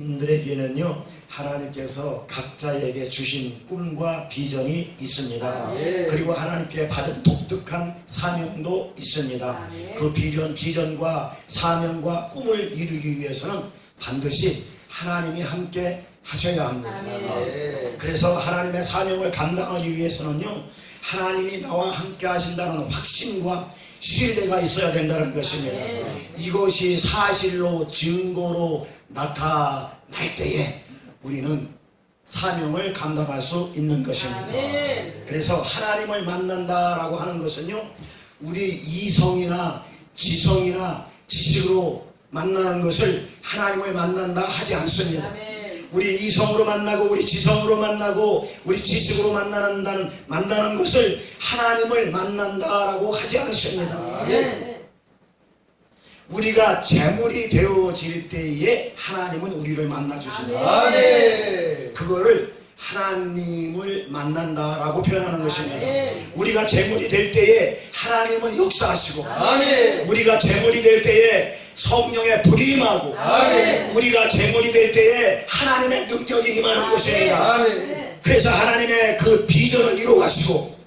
인들에게는요 하나님께서 각자에게 주신 꿈과 비전이 있습니다. 그리고 하나님께 받은 독특한 사명도 있습니다. 그 비전과 사명과 꿈을 이루기 위해서는 반드시 하나님이 함께 하셔야 합니다. 그래서 하나님의 사명을 감당하기 위해서는요 하나님이 나와 함께 하신다는 확신과 신뢰가 있어야 된다는 것입니다. 이것이 사실로 증거로 나타날 때에 우리는 사명을 감당할 수 있는 것입니다. 그래서 하나님을 만난다라고 하는 것은요 우리 이성이나 지성이나 지식으로 만나는 것을 하나님을 만난다 하지 않습니다. 우리 이성으로 만나고 우리 지성으로 만나고 우리 지식으로 만나는 것을 하나님을 만난다라고 하지 않습니다. 우리가 재물이 되어질 때에 하나님은 우리를 만나주십니다. 그거를 하나님을 만난다라고 표현하는 것입니다. 우리가 재물이 될 때에 하나님은 역사하시고 우리가 재물이 될 때에 성령의 불이 임하고 우리가 재물이 될 때에 하나님의 능력이 임하는 것입니다. 그래서 하나님의 그 비전을 이루어가시고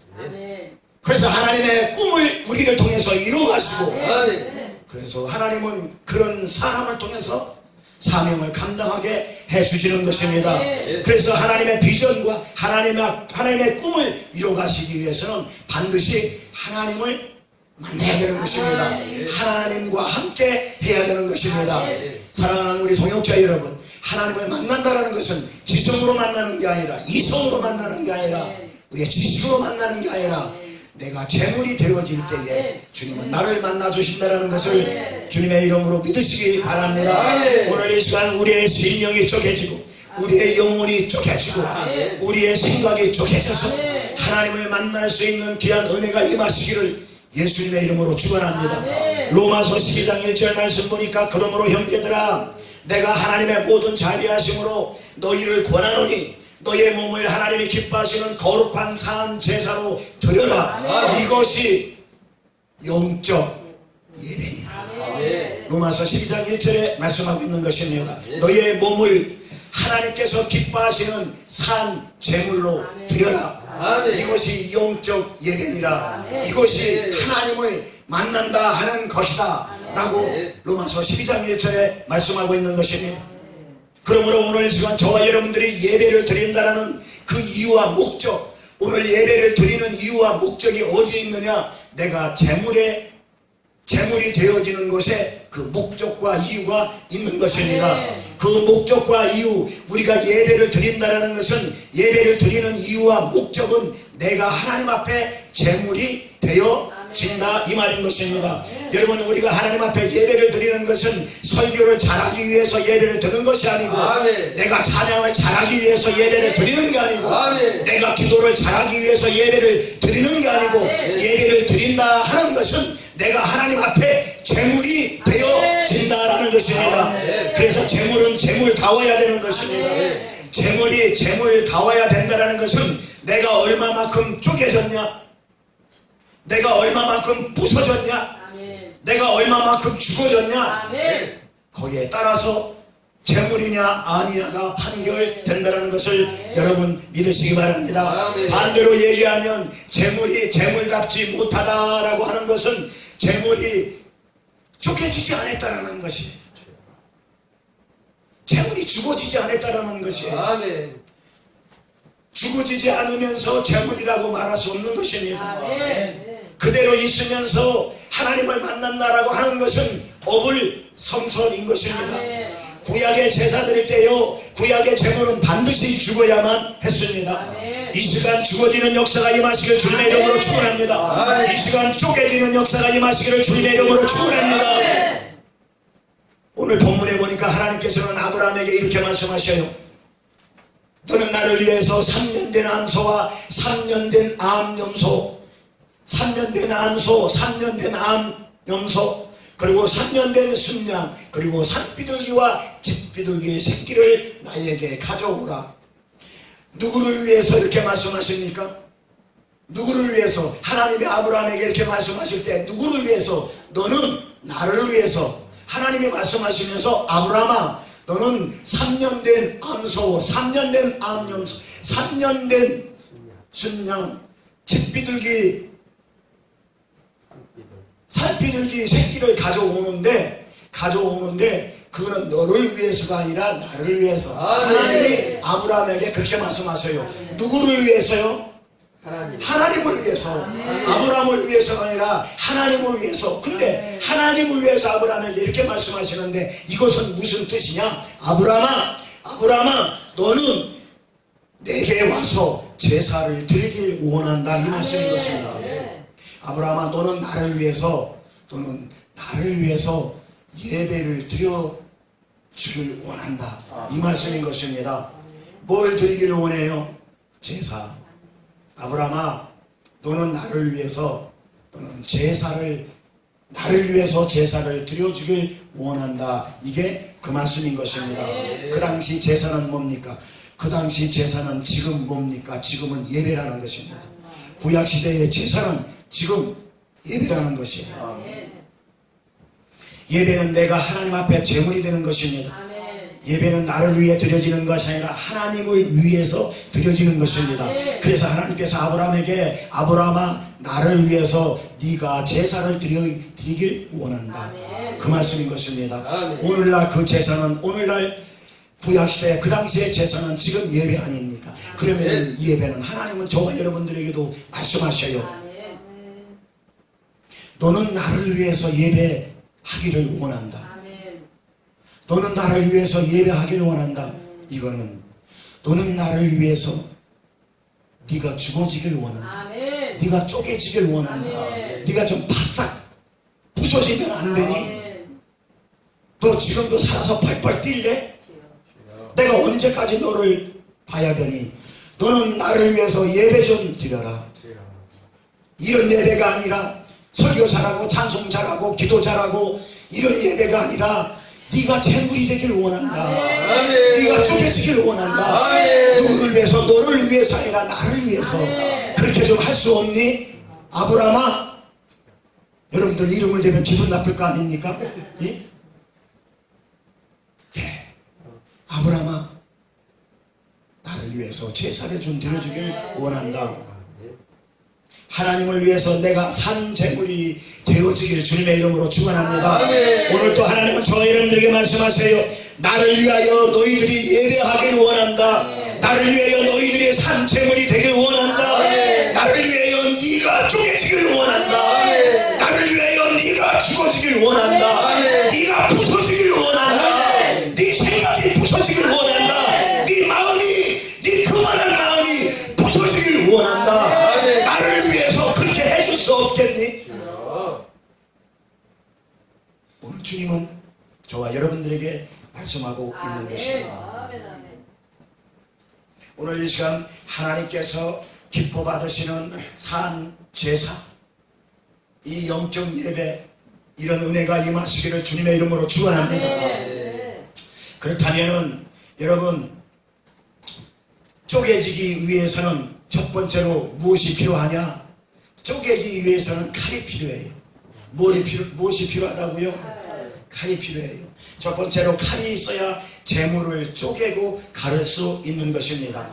그래서 하나님의 꿈을 우리를 통해서 이루어가시고 그래서 하나님은 그런 사람을 통해서 사명을 감당하게 해주시는 것입니다. 그래서 하나님의 비전과 하나님의 꿈을 이루어가시기 위해서는 반드시 하나님을 만나야 되는 것입니다. 하나님과 함께 해야 되는 것입니다. 사랑하는 우리 동역자 여러분, 하나님을 만난다는 것은 지성으로 만나는 게 아니라 이성으로 만나는 게 아니라 우리의 지식으로 만나는 게 아니라 내가 재물이 되어질 때에 주님은 나를 만나주신다는 것을 주님의 이름으로 믿으시기 바랍니다. 오늘 이 시간 우리의 심령이 쪼개지고 우리의 영혼이 쪼개지고 우리의 생각이 쪼개져서 하나님을 만날 수 있는 귀한 은혜가 임하시기를 예수님의 이름으로 축원합니다. 로마서 12장 1절 말씀 보니까 그러므로 형제들아 내가 하나님의 모든 자비하심으로 너희를 권하노니 너희의 몸을 하나님이 기뻐하시는 거룩한 산 제사로 드려라. 이것이 영적 예배니라. 로마서 12장 1절에 말씀하고 있는 것입니다. 너희의 몸을 하나님께서 기뻐하시는 산 제물로 드려라. 이것이 영적 예배니라. 이것이 하나님을 만난다 하는 것이다 라고 로마서 12장 1절에 말씀하고 있는 것입니다. 그러므로 오늘 시간 저와 여러분들이 예배를 드린다는 그 이유와 목적, 오늘 예배를 드리는 이유와 목적이 어디에 있느냐? 내가 재물이 되어지는 것에 그 목적과 이유가 있는 것입니다. 그 목적과 이유, 우리가 예배를 드린다는 것은 예배를 드리는 이유와 목적은 내가 하나님 앞에 재물이 되어진다 이 말인 것입니다. 여러분, 우리가 하나님 앞에 예배를 드리는 것은 설교를 잘하기 위해서 예배를 드리는 것이 아니고 내가 찬양을 잘하기 위해서 예배를 드리는 게 아니고 내가 기도를 잘하기 위해서 예배를 드리는 게 아니고 예배를 드린다 하는 것은 내가 하나님 앞에 재물이 되어진다라는 것입니다. 그래서 재물은 재물다워야 되는 것입니다. 재물이 재물다워야 된다는 것은 내가 얼마만큼 쪼개졌냐, 내가 얼마만큼 부서졌냐, 내가 얼마만큼 죽어졌냐, 거기에 따라서 재물이냐 아니냐가 판결된다는 것을 여러분 믿으시기 바랍니다. 반대로 얘기하면 재물이 재물답지 못하다라고 하는 것은 재물이 쪼개지지 않았다라는 것이, 재물이 죽어지지 않았다라는 것이, 죽어지지 않으면서 재물이라고 말할 수 없는 것입니다. 그대로 있으면서 하나님을 만난다라고 하는 것은 어불성설인 것입니다. 구약의 제사 드릴 때요, 구약의 제물은 반드시 죽어야만 했습니다. 이 시간 죽어지는 역사가 임하시기를 주님의 이름으로 축원합니다. 이 시간 쪼개지는 역사가 임하시기를 주님의 이름으로 축원합니다. 오늘 본문에 보니까 하나님께서는 아브라함에게 이렇게 말씀하셔요. 너는 나를 위해서 3년 된 암소와 3년 된 암염소, 3년 된 암소, 3년 된 암염소, 그리고 3년 된 순양, 그리고 산비둘기와 집비둘기의 새끼를 나에게 가져오라. 누구를 위해서 이렇게 말씀하십니까? 누구를 위해서? 하나님이 아브라함에게 이렇게 말씀하실 때 누구를 위해서? 너는 나를 위해서. 하나님이 말씀하시면서 아브라함아 너는 3년 된 암소, 3년 된 암염소, 3년 된 순양, 잿비둘기, 살피들기 새끼를 가져오는데 그거는 너를 위해서가 아니라 나를 위해서. 하나님이 아브라함에게 그렇게 말씀하세요. 누구를 위해서요? 하나님을 위해서. 아브라함을 위해서가 아니라 하나님을 위해서. 근데 하나님을 위해서 아브라함에게 이렇게 말씀하시는데 이것은 무슨 뜻이냐? 아브라함아 너는 내게 와서 제사를 드리길 원한다, 이 말씀인 것입니다. 아브라함아 너는 나를 위해서 예배를 드려 주길 원한다, 이 말씀인 것입니다. 뭘 드리길 원해요? 제사. 아브라함아 너는 나를 위해서 제사를 드려주길 원한다, 이게 그 말씀인 것입니다. 그 당시 제사는 뭡니까? 그 당시 제사는 지금 뭡니까? 지금은 예배라는 것입니다. 구약시대의 제사는 지금 예배라는 것이에요. 예배는 내가 하나님 앞에 제물이 되는 것입니다. 예배는 나를 위해 드려지는 것이 아니라 하나님을 위해서 드려지는 것입니다. 그래서 하나님께서 아브라함에게 아브라함아 나를 위해서 네가 제사를 드리길 원한다, 그 말씀인 것입니다. 오늘날 그 제사는 오늘날 구약시대 그 당시의 제사는 지금 예배 아닙니까? 그러면 예배는 하나님은 저와 여러분들에게도 말씀하셔요. 너는 나를 위해서 예배하기를 원한다. 너는 나를 위해서 예배하기를 원한다. 이거는 너는 나를 위해서 네가 죽어지길 원한다. 네가 쪼개지길 원한다. 네가 좀 바싹 부서지면 안 되니? 너 지금도 살아서 펄펄 뛸래? 내가 언제까지 너를 봐야 되니? 너는 나를 위해서 예배 좀 드려라. 이런 예배가 아니라 설교 잘하고 찬송 잘하고 기도 잘하고 이런 예배가 아니라 네가 재물이 되길 원한다. 네가 쪼개지길 원한다. 누구를 위해서? 너를 위해서 아니라 나를 위해서. 그렇게 좀 할 수 없니? 아브라함아, 여러분들 이름을 대면 기분 나쁠 거 아닙니까? 예? 아브라함아 나를 위해서 제사를 좀 드려주길 원한다. 하나님을 위해서 내가 산 제물이 되어지길 주님의 이름으로 축원합니다. 오늘 또 하나님은 저와 여러분들에게 말씀하세요. 나를 위하여 너희들이 예배하기를 원한다. 나를 위하여 너희들이 산 제물이 되길 원한다. 나를 위하여 네가 쪼개지길 원한다. 나를 위하여 네가 죽어지길 원한다. 네가 부서지길 원한다. 네 생각이 부서지길 원한다. 네 마음이, 네 교만한 마음이 부서지길 원한다. 나를 위해서 그렇게 해줄 수 없겠니? 오늘 주님은 저와 여러분들에게 말씀하고 있는 것입니다. 오늘 이 시간 하나님께서 기뻐 받으시는 산 제사, 이 영적 예배, 이런 은혜가 임하시기를 주님의 이름으로 축원합니다. 그렇다면은 여러분, 쪼개지기 위해서는 첫 번째로 무엇이 필요하냐? 쪼개기 위해서는 칼이 필요해요. 무엇이 필요하다고요? 칼이 필요해요. 첫 번째로 칼이 있어야 재물을 쪼개고 가를 수 있는 것입니다.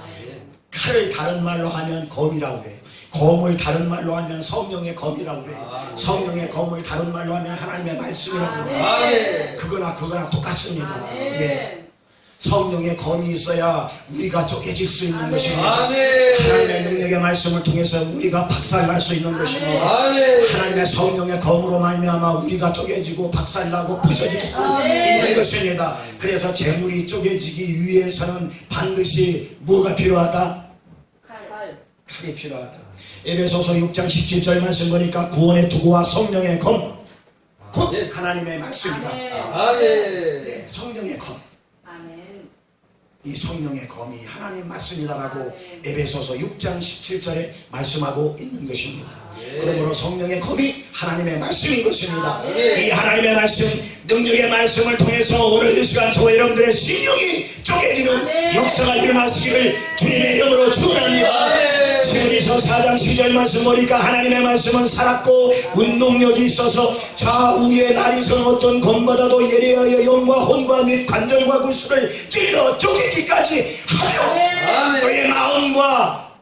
칼을 다른 말로 하면 검이라고 해요. 검을 다른 말로 하면 성령의 검이라고 해요. 성령의 검을 다른 말로 하면 하나님의 말씀이라고 해요. 그거나 똑같습니다. 예. 성령의 검이 있어야 우리가 쪼개질 수 있는 것입니다. 하나님의 능력의 말씀을 통해서 우리가 박살날 수 있는 것입니다. 하나님의 성령의 검으로 말미암아 우리가 쪼개지고 박살나고 부서질 수 있는 것입니다. 그래서 재물이 쪼개지기 위해서는 반드시 뭐가 필요하다? 칼이 필요하다. 에베소서 6장 17절 말씀 보니까 구원의 투구와 성령의 검, 곧 하나님의 말씀이다. 예, 성령의 검. 이 성령의 검이 하나님 말씀이다라고 에베소서 6장 17절에 말씀하고 있는 것입니다. 그러므로 성령의 검이 하나님의 말씀인 것입니다. 이 하나님의 말씀, 능력의 말씀을 통해서 오늘 이 시간 저와 여러분들의 신령이 쪼개지는 역사가 일어나시기를 주님의 이름으로 축원합니다. 시므리서 4장 12절 말씀 보니까 하나님의 말씀은 살았고 운동력이 있어서 좌우에 날이선 어떤 검보다도 예리하여 영과 혼과 및 관절과 구수를 찔러 쪼개기까지 하며 너의 마음과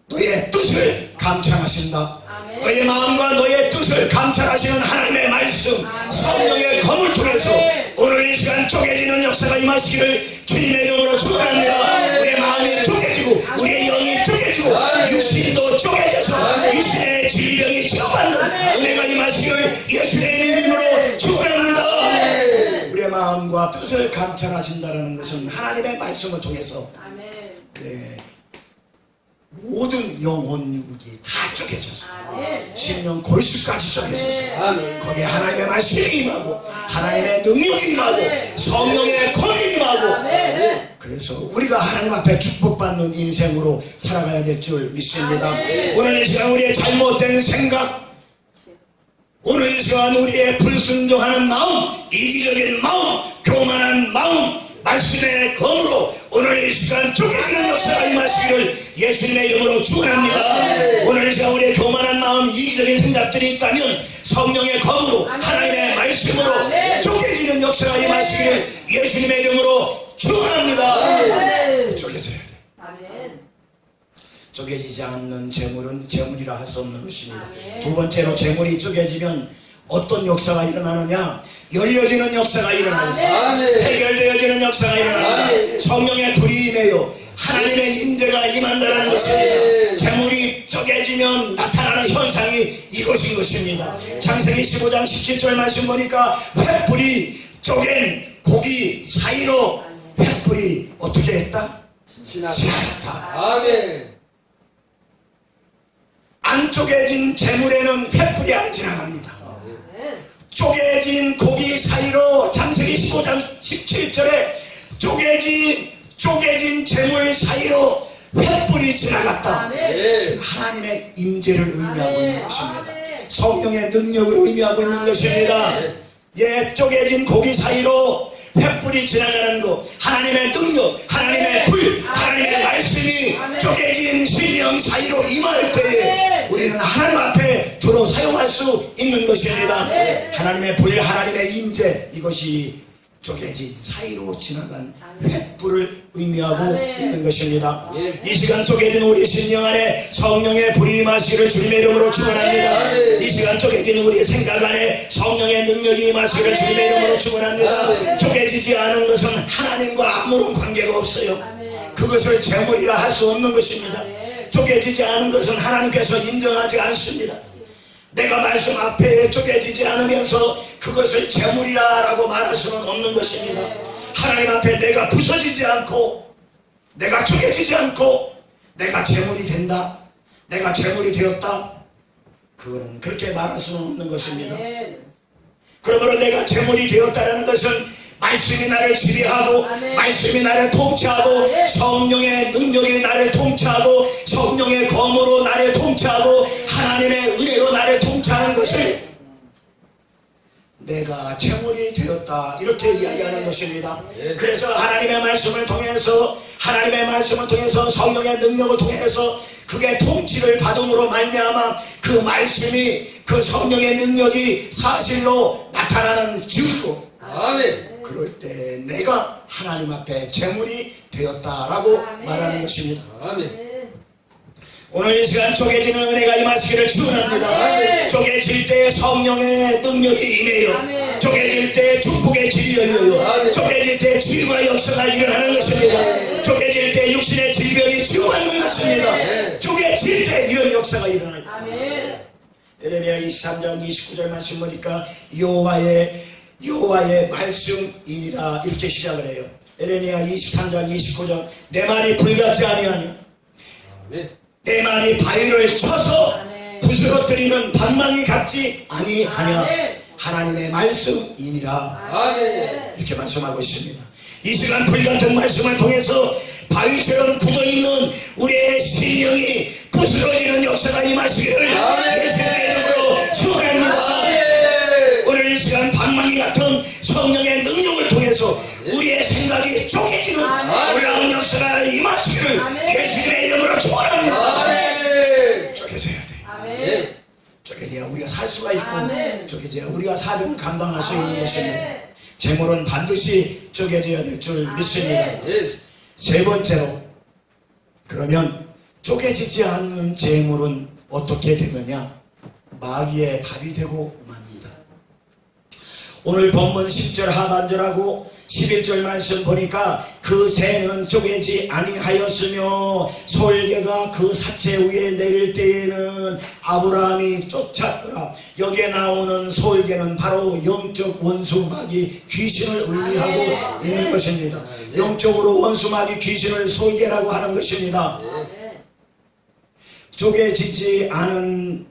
너의 뜻을 감찰하신다. 너의 마음과 너의 뜻을 감찰하시는 하나님의 말씀, 성령의 검을 통해서 오늘 이 시간 쪼개지는 역사가 임하시기를 주님의 이름으로 축원합니다. 우리의 마음이 쪼개지고 우리의 영이 쪼개지고 육신도 쪼개져서 육신의 질병이 치유받는 은혜가 임하시기를 예수의 이름으로 축원합니다. 우리의 마음과 뜻을 감찰하신다는 것은 하나님의 말씀을 통해서 모든 영혼 육이 다 쪼개져서 심령 골수까지 쪼개져서 거기에 하나님의 말씀이 임하고 하나님의 능력이 임하고 성령의 검이 임하고 그래서 우리가 하나님 앞에 축복받는 인생으로 살아가야 될 줄 믿습니다. 오늘 이 시간 우리의 잘못된 생각, 오늘 이 시간 우리의 불순종하는 마음, 이기적인 마음, 교만한 마음, 말씀의 검으로 오늘 이 시간 쪼개지는 역사가 임하시기를 예수님의 이름으로 축원합니다. 오늘 이 시간 우리의 교만한 마음, 이기적인 생각들이 있다면 성령의 검으로 하나님의 말씀으로 쪼개지는 역사가 임하시기를 예수님의 이름으로 축원합니다. 쪼개져야 돼. 쪼개지지 않는 재물은 재물이라 할 수 없는 것입니다. 두 번째로 재물이 쪼개지면 어떤 역사가 일어나느냐? 열려지는 역사가 일어납니다. 해결되어지는 역사가 일어납니다. 성령의 불이 임해요 하나님의 임재가 임한다는 것입니다. 재물이 쪼개지면 나타나는 현상이 이것인 것입니다. 창세기 15장 17절 말씀 보니까 횃불이 쪼갠 고기 사이로 횃불이 어떻게 했다? 지나갔다. 아멘. 안 쪼개진 재물에는 횃불이 안 지나갑니다. 쪼개진 고기 사이로 창세기 15장 17절에 쪼개진 재물 사이로 횃불이 지나갔다. 하나님의 임재를 의미하고 있는 것입니다. 성령의 능력을 의미하고 있는 것입니다. 쪼개진 고기 사이로 횃불이 지나가는 것, 하나님의 능력, 하나님의 불, 하나님의 말씀이 쪼개진 신령 사이로 임할 때에 우리는 하나님 앞에 들어 사용할 수 있는 것입니다. 하나님의 불, 하나님의 임재, 이것이 쪼개진 사이로 지나간 횃불을 의미하고 있는 것입니다. 이 시간 쪼개진 우리 심령 안에 성령의 불이 임하시기를 주님의 이름으로 축원합니다. 이 시간 쪼개진 우리의 생각 안에 성령의 능력이 임하시기를 주님의 이름으로 축원합니다. 쪼개지지 않은 것은 하나님과 아무런 관계가 없어요. 그것을 재물이라 할 수 없는 것입니다. 쪼개지지 않은 것은 하나님께서 인정하지 않습니다. 내가 말씀 앞에 쪼개지지 않으면서 그것을 재물이라고 말할 수는 없는 것입니다. 하나님 앞에 내가 부서지지 않고 내가 쪼개지지 않고 내가 재물이 된다, 내가 재물이 되었다, 그거는 그렇게 말할 수는 없는 것입니다. 그러므로 내가 재물이 되었다는 것은 말씀이 나를 지배하고 말씀이 나를 통치하고 성령의 능력이 나를 통치하고 성령의 검으로 나를 통치하고 하나님의 은혜로 나를 통치하는 것을 내가 재물이 되었다, 이렇게 이야기하는 것입니다. 그래서 하나님의 말씀을 통해서 성령의 능력을 통해서 그게 통치를 받음으로 말미암아 그 말씀이, 그 성령의 능력이 사실로 나타나는 증거, 그럴 때 내가 하나님 앞에 재물이 되었다라고 말하는 것입니다. 오늘 이 시간 쪼개지는 은혜가 임하시기를 축원합니다. 쪼개질 때 성령의 능력이 임해요. 쪼개질 때 축복의 길이 열려요. 쪼개질 때 치유가 역사가 일어나는 것입니다. 쪼개질 때 육신의 질병이 치유받는 것입니다. 쪼개질 때 이런 역사가 일어나요. 예레미야 23장 29절 말씀 보니까 여호와의 말씀이니라, 이렇게 시작을 해요. 예레미야 23장 29절, 내 말이 불같지 아니하냐, 내 말이 바위를 쳐서 부스러뜨리는 방망이 같지 아니하냐, 하나님의 말씀이니라, 이렇게 말씀하고 있습니다. 이 시간 불같은 말씀을 통해서 바위처럼 굳어있는 우리의 신령이 부스러지는 역사가 임하시기를 예수님의 이름으로 축원합니다. 오늘 이 시간 방망이 같은 성령의 능력을 통해서 우리의 생각이 쪼개지는 놀라운 역사가 임하시기를 예수님의 이름으로 축원합니다. 쪼개져야 돼. 쪼개져야 우리가 살 수가 있고 쪼개져야 우리가 사명을 감당할 수 있는 것입니다. 재물은 반드시 쪼개져야 될 줄 믿습니다. 세 번째로, 그러면 쪼개지지 않는 재물은 어떻게 되느냐? 마귀의 밥이 되고 맙니다. 오늘 본문 10절 하반절하고 11절 말씀 보니까 그 새는 쪼개지 아니하였으며 솔개가 그 사체 위에 내릴 때에는 아브라함이 쫓았더라. 여기에 나오는 솔개는 바로 영적 원수 마귀 귀신을 의미하고 있는 것입니다. 영적으로 원수 마귀 귀신을 솔개라고 하는 것입니다. 쪼개지지 않은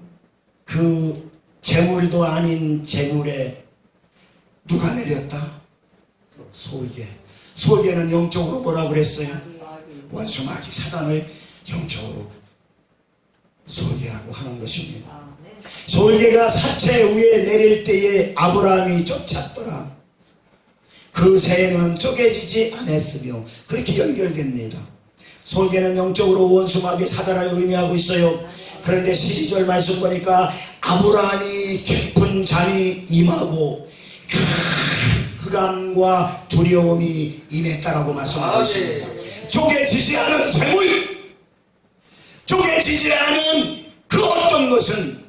그 재물도 아닌 재물에 누가 내렸다? 솔개. 솔개는 영적으로 뭐라고 그랬어요? 원수 마귀 사단을 영적으로 솔개라고 하는 것입니다. 솔개가 사체 위에 내릴 때에 아브라함이 쫓았더라. 그 새는 쪼개지지 않았으며, 그렇게 연결됩니다. 솔개는 영적으로 원수 마귀 사단을 의미하고 있어요. 그런데 12절 말씀 보니까 아브라함이 깊은 잠이 임하고 흑암과 두려움이 임했다라고 말씀하고 있습니다. 쪼개지지 않은 재물, 쪼개지지 않은 그 어떤 것은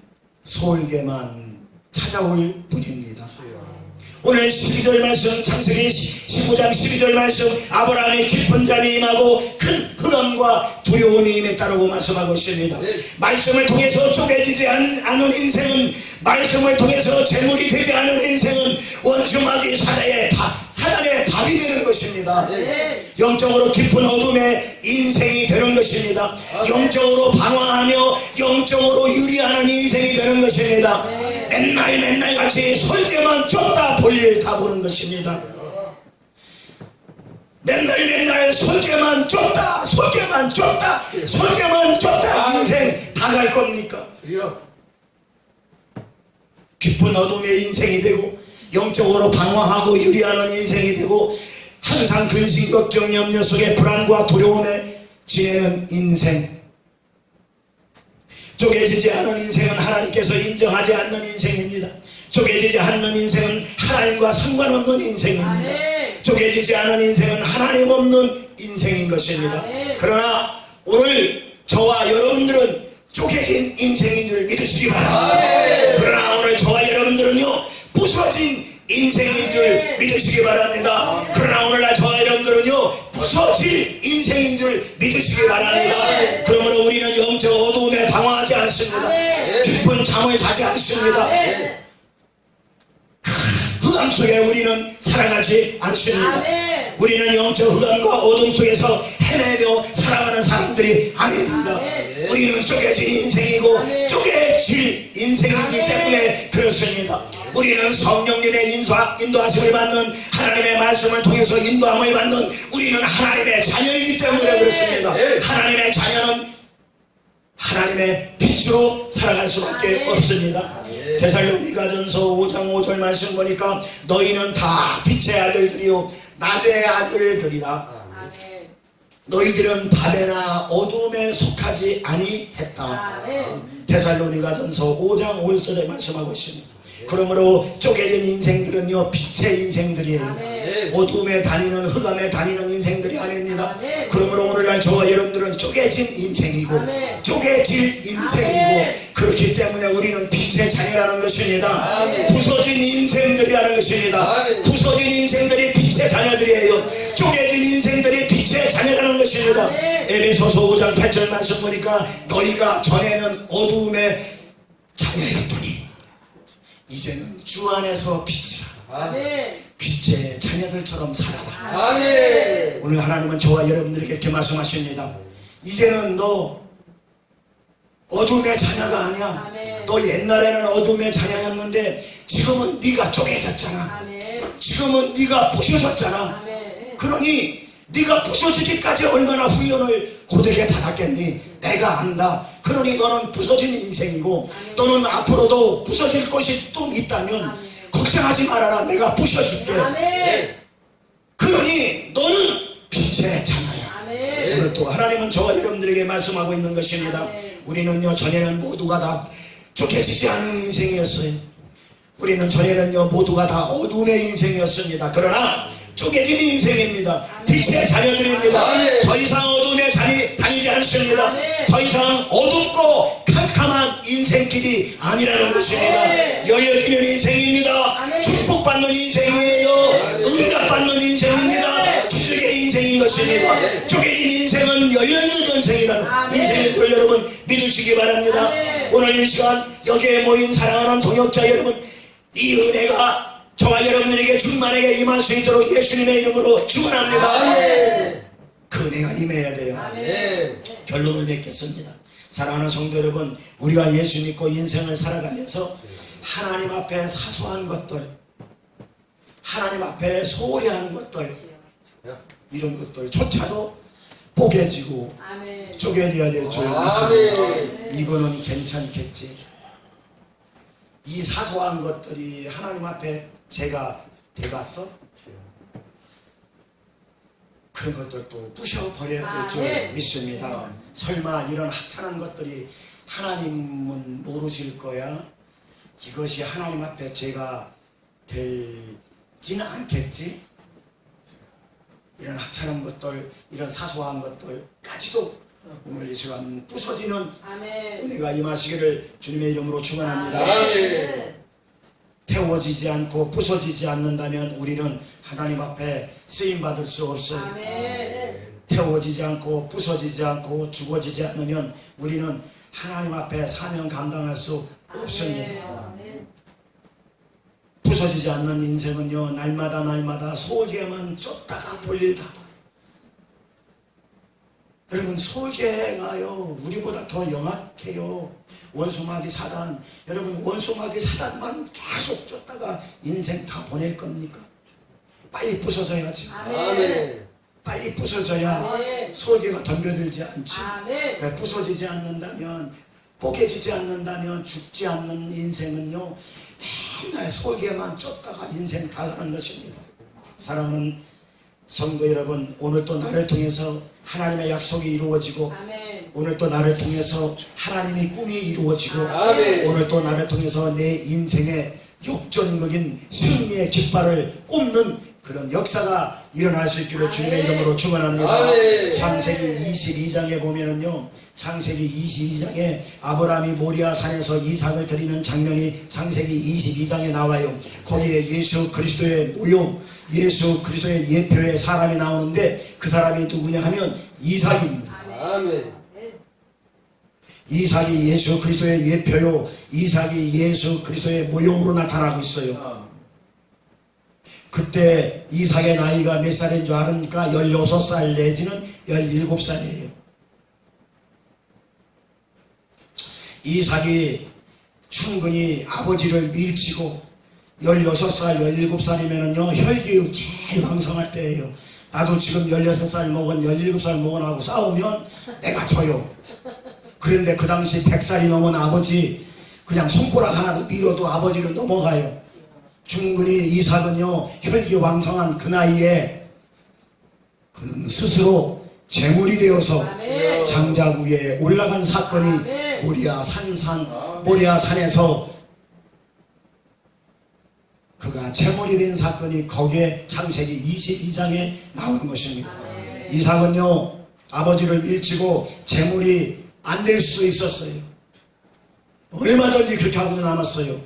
솔개만 찾아올 뿐입니다. 오늘 12절 말씀, 창세기 15장 12절 말씀, 아브라함의 깊은 잠이 임하고 큰 흑암과 두려움이 임했다라고 말씀하고 있습니다. 말씀을 통해서 쪼개지지 않은 인생은, 말씀을 통해서 재물이 되지 않은 인생은 원수 마귀 사단의 밥이 되는 것입니다. 영적으로 깊은 어둠의 인생이 되는 것입니다. 영적으로 방황하며 영적으로 유리하는 인생이 되는 것입니다. 맨날 같이 솔개만 쫓다 볼일 다 보는 것입니다. 맨날 솔개만 쫓다 인생 다 갈 겁니까? 깊은 어둠의 인생이 되고 영적으로 방황하고 유리하는 인생이 되고 항상 근심 걱정 염려 속에 불안과 두려움에 지내는 인생, 쪼개지지 않은 인생은 하나님께서 인정하지 않는 인생입니다. 쪼개지지 않는 인생은 하나님과 상관없는 인생입니다. 쪼개지지 않은 인생은 하나님 없는 인생인 것입니다. 그러나 오늘 저와 여러분들은 쪼개진 인생인 줄 믿으시기 바랍니다. 그러나 오늘 저와 여러분들은요, 부서진 인생인 줄 믿으시기 바랍니다. 그러나 오늘날 저와 여러분들은요, 부서질 인생인 줄 믿으시기 바랍니다. 그러므로 우리는 영적 어두움에 방황하지 않습니다. 깊은 잠을 자지 않습니다. 흑암 속에 우리는 살아가지 않습니다. 우리는 영적 흑암과 어둠 속에서 헤매며 살아가는 사람들이 아닙니다. 우리는 쪼개진 인생이고 쪼개질 인생이기 때문에 그렇습니다. 우리는 성령님의 인도하심을 받는, 하나님의 말씀을 통해서 인도함을 받는, 우리는 하나님의 자녀이기 때문에 그렇습니다. 하나님의 자녀는 하나님의 빛으로 살아갈 수밖에 없습니다. 데살로니가전서 5장 5절 말씀 보니까 너희는 다 빛의 아들들이요 낮의 아들들이라. 너희들은 밤에나 어둠에 속하지 아니했다. 데살로니가전서 5장 5절에 말씀하고 있습니다. 그러므로 쪼개진 인생들은요, 빛의 인생들이에요. 어둠에 다니는, 흑암에 다니는 인생들이 아닙니다. 그러므로 오늘날 저와 여러분들은 쪼개진 인생이고 쪼개질 인생이고, 그렇기 때문에 우리는 빛의 자녀라는 것입니다. 부서진 인생들이라는 것입니다. 부서진 인생들이 빛의 자녀들이에요. 쪼개진 인생들이 빛의 자녀라는 것입니다. 에베소서 5장 8절 말씀 보니까 너희가 전에는 어두움의 자녀였더니 이제는 주 안에서 빛이라. 빛의 자녀들처럼 살아라. 오늘 하나님은 저와 여러분들에게 이렇게 말씀하십니다. 이제는 너 어둠의 자녀가 아니야. 너 옛날에는 어둠의 자녀였는데 지금은 네가 쪼개졌잖아. 지금은 네가 부셔졌잖아. 그러니 네가 부서지기까지 얼마나 훈련을 고되게 받았겠니? 내가 안다. 그러니 너는 부서진 인생이고 너는 앞으로도 부서질 것이 또 있다면 걱정하지 말아라. 내가 부셔줄게. 그러니 너는 빛의 자녀야. 오늘 또 하나님은 저와 여러분들에게 말씀하고 있는 것입니다. 우리는요 전에는 모두가 다 쫓겨지지 않은 인생이었어요. 우리는 전에는요 모두가 다 어둠의 인생이었습니다. 그러나 쪼개진 인생입니다. 빛의 자녀들입니다. 더 이상 어둠에 다니지 않습니다. 더 이상 어둡고 캄캄한 인생길이 아니라는 것입니다. 열려지는 인생입니다. 축복받는 인생이에요. 응답받는 인생입니다. 기적의 인생인 것입니다. 쪼개진 인생은 열려있는 인생이라는 인생인 걸 여러분 믿으시기 바랍니다. 오늘 이 시간 여기에 모인 사랑하는 동역자 여러분, 이 은혜가 저와 여러분들에게 충만하게 임할 수 있도록 예수님의 이름으로 축원합니다. 그 은혜가 임해야 돼요. 결론을 맺겠습니다. 사랑하는 성도 여러분, 우리가 예수 믿고 인생을 살아가면서 하나님 앞에 사소한 것들, 하나님 앞에 소홀히 하는 것들, 이런 것들조차도 뽀개지고 쪼개져야 될 줄 믿습니다. 이거는 괜찮겠지. 이 사소한 것들이 하나님 앞에 제가 돼갔어? 그런 것들도 부셔버려야 될 줄 믿습니다. 설마 이런 하찮은 것들이 하나님은 모르실 거야? 이것이 하나님 앞에 제가 되지는 않겠지? 이런 하찮은 것들, 이런 사소한 것들까지도 오늘 이 시간 부서지는 은혜가 임하시기를 주님의 이름으로 축원합니다. 태워지지 않고 부서지지 않는다면 우리는 하나님 앞에 쓰임받을 수 없어요. 태워지지 않고 부서지지 않고 죽어지지 않으면 우리는 하나님 앞에 사명 감당할 수 없습니다. 부서지지 않는 인생은요 날마다 소홀게만 쫓다가 볼일 다 봐요. 여러분 소홀게가요 우리보다 더 영악해요. 원수마귀 사단, 여러분 원수마귀 사단만 계속 쫓다가 인생 다 보낼 겁니까? 빨리 부서져야지. 빨리 부서져야 소홀게가 덤벼들지 않지. 부서지지 않는다면, 뽀개지지 않는다면 죽지 않는 인생은요 맨날 소홀게만 쫓다가 인생 다 가는 것입니다. 사랑하는 성도 여러분, 오늘 또 나를 통해서 하나님의 약속이 이루어지고 오늘 또 나를 통해서 하나님의 꿈이 이루어지고 오늘 또 나를 통해서 내 인생의 역전적인 승리의 깃발을 꼽는 그런 역사가 일어날 수 있기를 주님의 이름으로 축원합니다. 창세기 22장에 보면은요 창세기 22장에 아브라함이 모리아 산에서 이삭을 드리는 장면이 창세기 22장에 나와요. 거기에 예수 그리스도의 모형, 예수 그리스도의 예표의 사람이 나오는데 그 사람이 누구냐 하면 이삭입니다. 이삭이 예수 그리스도의 예표요, 이삭이 예수 그리스도의 모형으로 나타나고 있어요. 그때 이삭의 나이가 몇 살인 줄 아십니까? 16살 내지는 17살이에요. 이삭이 충분히 아버지를 밀치고 16살, 17살이면은요, 혈기가 제일 왕성할 때예요. 나도 지금 16살 먹은, 17살 먹은 하고 싸우면 내가 져요. 그런데 그 당시 100살이 넘은 아버지, 그냥 손가락 하나도 밀어도 아버지를 넘어가요. 충분히 이삭은요, 혈기 왕성한 그 나이에 그는 스스로 재물이 되어서 장작 위에 올라간 사건이 모리아 산에서 그가 재물이 된 사건이 거기에 창세기 22장에 나오는 것입니다. 이삭은요 아버지를 밀치고 재물이 안 될 수 있었어요. 얼마든지 그렇게 하고도 남았어요.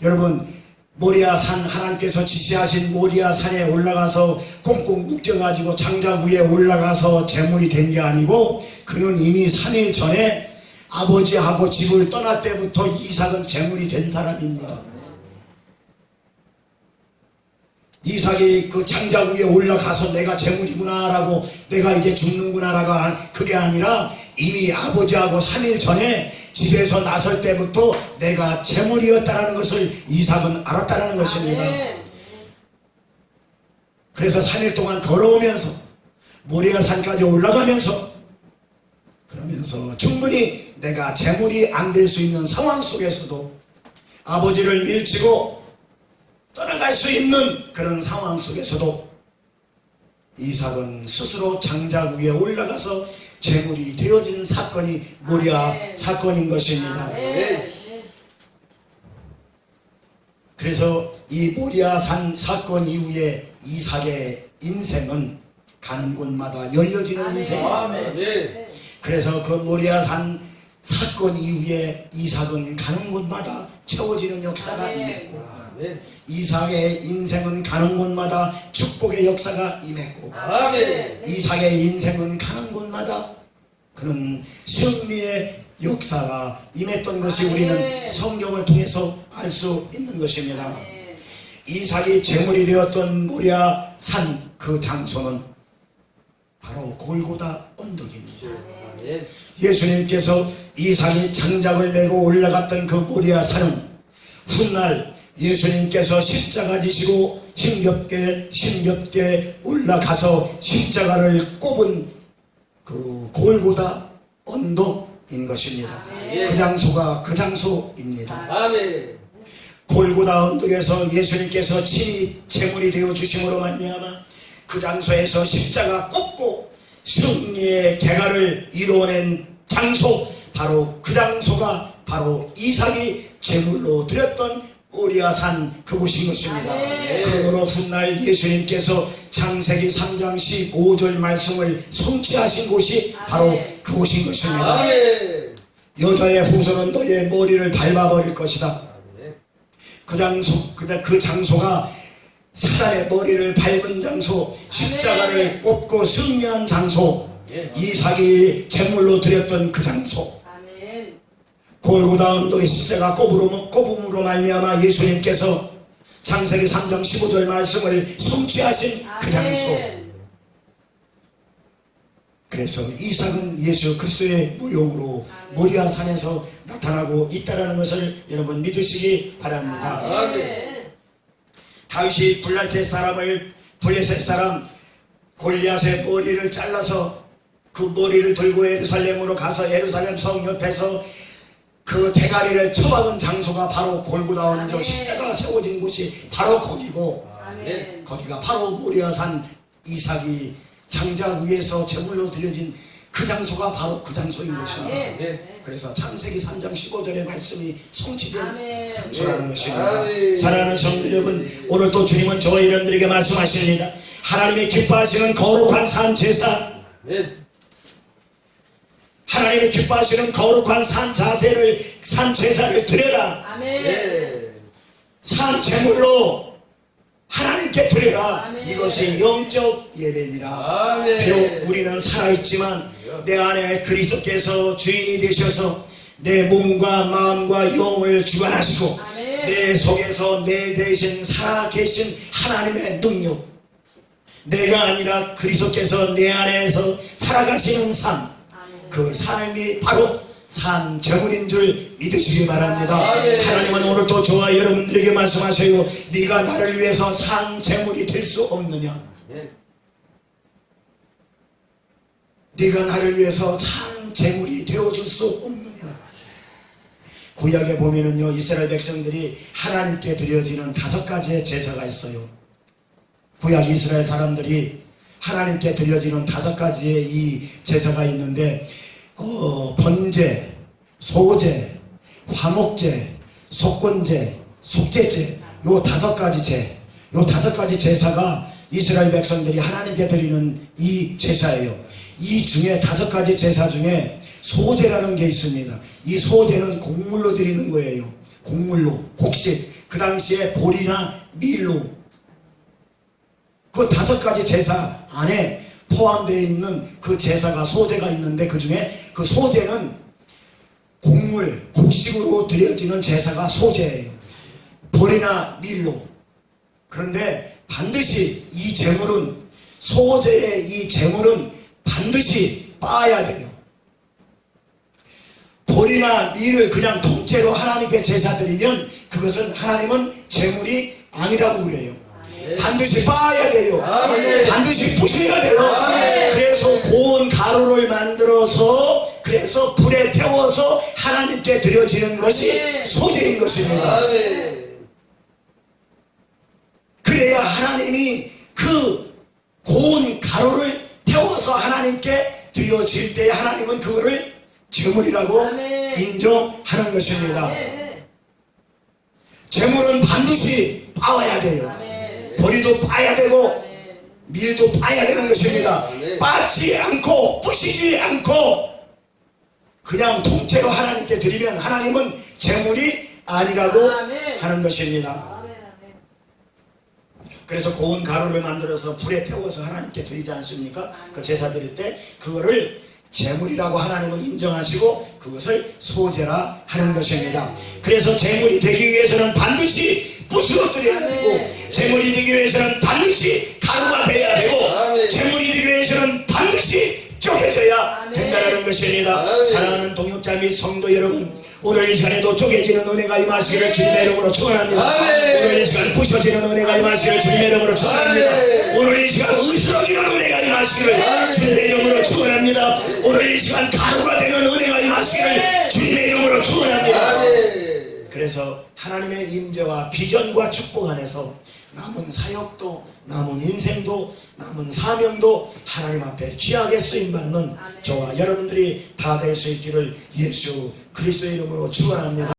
여러분 모리아 산, 하나님께서 지시하신 모리아 산에 올라가서 꽁꽁 묶여가지고 장작 위에 올라가서 재물이 된 게 아니고 그는 이미 3일 전에 아버지하고 집을 떠날 때부터 이삭은 재물이 된 사람입니다. 이삭이 그 장작 위에 올라가서 내가 재물이구나 라고, 내가 이제 죽는구나 라고, 그게 아니라 이미 아버지하고 3일 전에 집에서 나설 때부터 내가 재물이었다라는 것을 이삭은 알았다라는 것입니다. 그래서 3일 동안 걸어오면서 모리아 산까지 올라가면서 그러면서 충분히 내가 재물이 안 될 수 있는 상황 속에서도 아버지를 밀치고 떠나갈 수 있는 그런 상황 속에서도 이삭은 스스로 장작 위에 올라가서 재물이 되어진 사건이 모리아 사건인 것입니다. 그래서 이 모리아 산 사건 이후에 이삭의 인생은 가는 곳마다 열려지는 인생입니다. 그래서 그 모리아 산 사건 이후에 이삭은 가는 곳마다 채워지는 역사가 임했고, 이삭의 인생은 가는 곳마다 축복의 역사가 임했고, 이삭의 인생은 가는 곳마다 그런 승리의 역사가 임했던 것이 우리는 성경을 통해서 알 수 있는 것입니다. 이삭이 제물이 되었던 모리아 산 그 장소는 바로 골고다 언덕입니다. 예수님께서 이삭이 장작을 메고 올라갔던 그 모리아 산은 훗날 예수님께서 십자가 지시고 힘겹게 올라가서 십자가를 꼽은 그 골고다 언덕인 것입니다. 그 장소가 그 장소입니다. 골고다 언덕에서 예수님께서 친히 제물이 되어 주심으로 말미암아 그 장소에서 십자가 꼽고 승리의 개가를 이루어낸 장소, 바로 그 장소가 바로 이삭이 제물로 드렸던 모리아 산 그곳인 것입니다. 그러므로 훗날 예수님께서 창세기 3장 15절 말씀을 성취하신 곳이 바로 그곳인 것입니다. 여자의 후손은 너의 머리를 밟아버릴 것이다. 그 장소가 사단의 머리를 밟은 장소, 십자가를 꼽고 승리한 장소, 이삭이 제물로 드렸던 그 장소, 골고다 언덕의 십자가 꼽음으로 말미암아 예수님께서 창세기 3장 15절 말씀을 성취하신 그 장소. 그래서 이삭은 예수 그리스도의 무용으로 모리아 산에서 나타나고 있다는 것을 여러분 믿으시기 바랍니다. 다윗이 블레셋 사람 골리앗의 머리를 잘라서 그 머리를 들고 예루살렘으로 가서 예루살렘 성 옆에서 그 대가리를 쳐박은 장소가 바로 골고다 언덕 십자가 세워진 곳이 바로 거기고, 거기가 바로 모리아산 이삭이 장작 위에서 제물로 드려진 그 장소가 바로 그 장소인 것입니다. 그래서 창세기 3장 15절의 말씀이 성취된 장소라는 것입니다. 사랑하는 성도 여러분, 오늘 또 주님은 저와 여러분들에게 말씀하십니다. 하나님이 기뻐하시는 거룩한 산 제사, 하나님이 기뻐하시는 거룩한 산 제사를 드려라. 산 제물로 하나님께 드려라. 이것이 영적 예배니라. 비록 우리는 살아있지만 내 안에 그리스도께서 주인이 되셔서 내 몸과 마음과 영을 주관하시고 내 속에서 내 대신 살아계신 하나님의 능력, 내가 아니라 그리스도께서 내 안에서 살아가시는 삶, 그 삶이 바로 산 제물인 줄 믿으시기 바랍니다. 하나님은 오늘 또 저와 여러분들에게 말씀하셔요. 네가 나를 위해서 산 제물이 될 수 없느냐? 네가 나를 위해서 산 제물이 되어줄 수 없느냐? 구약에 보면은요, 이스라엘 백성들이 하나님께 드려지는 5가지의 제사가 있어요. 구약 이스라엘 사람들이 하나님께 드려지는 5가지의 이 제사가 있는데, 번제, 소제, 화목제, 속건제, 속죄제, 요 5가지 제사가 이스라엘 백성들이 하나님께 드리는 이 제사예요. 이 중에 5가지 제사 중에 소제라는 게 있습니다. 이 소제는 곡물로 드리는 거예요. 곡물로, 곡식. 그 당시에 보리나 밀로. 그 5가지 제사 안에 포함되어 있는 그 제사가 소제가 있는데, 그 중에 그 소제는 곡물, 곡식으로 드려지는 제사가 소제예요. 보리나 밀로. 그런데 반드시 이 제물은, 소제의 이 제물은 반드시 빻아야 돼요. 보리나 밀을 그냥 통째로 하나님께 제사 드리면 그것은 하나님은 제물이 아니라고 그래요. 반드시 빻아야 돼요. 반드시 부셔야 돼요. 그래서 고운 가루를 만들어서 그래서 불에 태워서 하나님께 드려지는 것이 소재인 것입니다. 그래야 하나님이 그 고운 가루를 태워서 하나님께 드려질 때 하나님은 그거를 제물이라고 인정하는 것입니다. 제물은 반드시 빻아야 돼요. 보리도 빻아야 되고 밀도 빻아야 되는 것입니다. 빻지 않고 부시지 않고 그냥 통째로 하나님께 드리면 하나님은 제물이 아니라고 하는 것입니다. 그래서 고운 가루를 만들어서 불에 태워서 하나님께 드리지 않습니까? 그 제사 드릴 때 그거를 제물이라고 하나님은 인정하시고 그것을 소제라 하는 것입니다. 그래서 제물이 되기 위해서는 반드시 부스러뜨려야 되고 제물이 되기 위해서는 반드시 가루가 돼야 되고 제물이 되기 위해서는 반드시 쪼개져야 된다는 것입니다. 사랑하는 동역자 및 성도 여러분, 오늘 이 시간에도 쪼개지는 은혜가 임하시기를 주님의 이름으로 축원합니다. 오늘 이 시간 부셔지는 은혜가 임하시기를 주님의 이름으로 축원합니다. 오늘 이 시간 으스러지는 은혜가 임하시기를 주님의 이름으로 축원합니다. 오늘 이 시간 가루가 되는 은혜가 임하시기를 주님의 이름으로 축원합니다. 그래서 하나님의 임재와 비전과 축복 안에서 남은 사역도 남은 인생도 남은 사명도 하나님 앞에 귀하게 쓰임받는 저와 여러분들이 다 될 수 있기를 예수 그리스도의 이름으로 축원합니다.